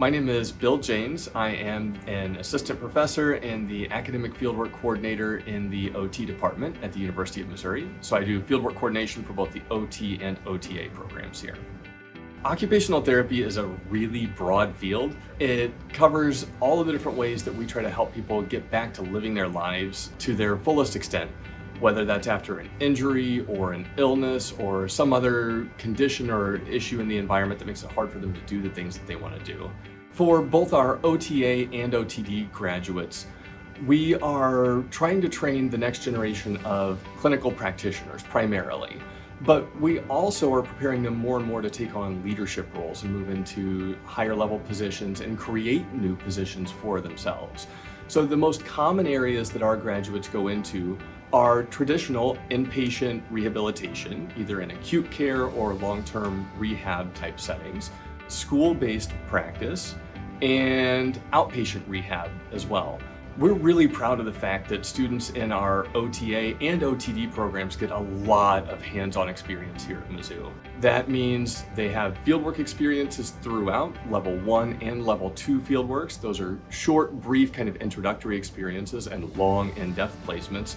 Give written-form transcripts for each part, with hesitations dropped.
My name is Bill James. I am an assistant professor and the academic fieldwork coordinator in the OT department at the University of Missouri. So I do fieldwork coordination for both the OT and OTA programs here. Occupational therapy is a really broad field. It covers all of the different ways that we try to help people get back to living their lives to their fullest extent, whether that's after an injury or an illness or some other condition or issue in the environment that makes it hard for them to do the things that they want to do. For both our OTA and OTD graduates, we are trying to train the next generation of clinical practitioners primarily, but we also are preparing them more and more to take on leadership roles and move into higher level positions and create new positions for themselves. So the most common areas that our graduates go into are traditional inpatient rehabilitation, either in acute care or long-term rehab type settings, school-based practice, and outpatient rehab as well. We're really proud of the fact that students in our OTA and OTD programs get a lot of hands-on experience here at Mizzou. That means they have fieldwork experiences throughout level 1 and level 2 fieldworks. Those are short, brief kind of introductory experiences and long, in-depth placements.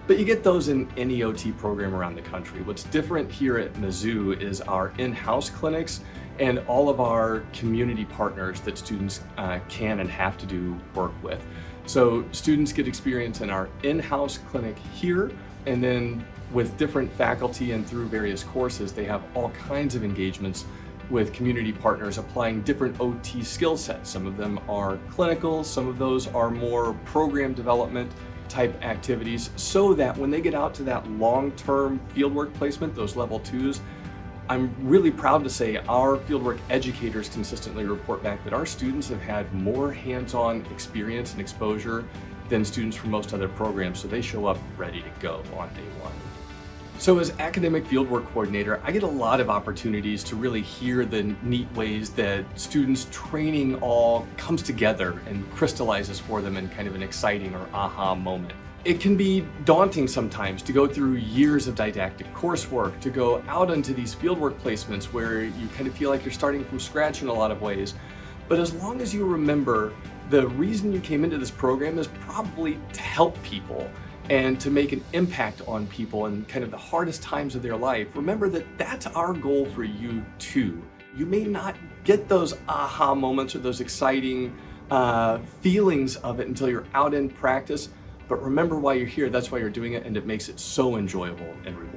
But you get those in any OT program around the country. What's different here at Mizzou is our in-house clinics and all of our community partners that students can and have to do work with. So students get experience in our in-house clinic here, and then with different faculty and through various courses, they have all kinds of engagements with community partners applying different OT skill sets. Some of them are clinical, some of those are more program development type activities, so that when they get out to that long-term fieldwork placement, those level 2s, I'm really proud to say our fieldwork educators consistently report back that our students have had more hands-on experience and exposure than students from most other programs, so they show up ready to go on day one. So as academic fieldwork coordinator, I get a lot of opportunities to really hear the neat ways that students' training all comes together and crystallizes for them in kind of an exciting or aha moment. It can be daunting sometimes to go through years of didactic coursework, to go out into these fieldwork placements where you kind of feel like you're starting from scratch in a lot of ways. But as long as you remember the reason you came into this program is probably to help people and to make an impact on people in kind of the hardest times of their life, remember that that's our goal for you too. You may not get those aha moments or those exciting feelings of it until you're out in practice, but remember why you're here, that's why you're doing it, and it makes it so enjoyable and rewarding.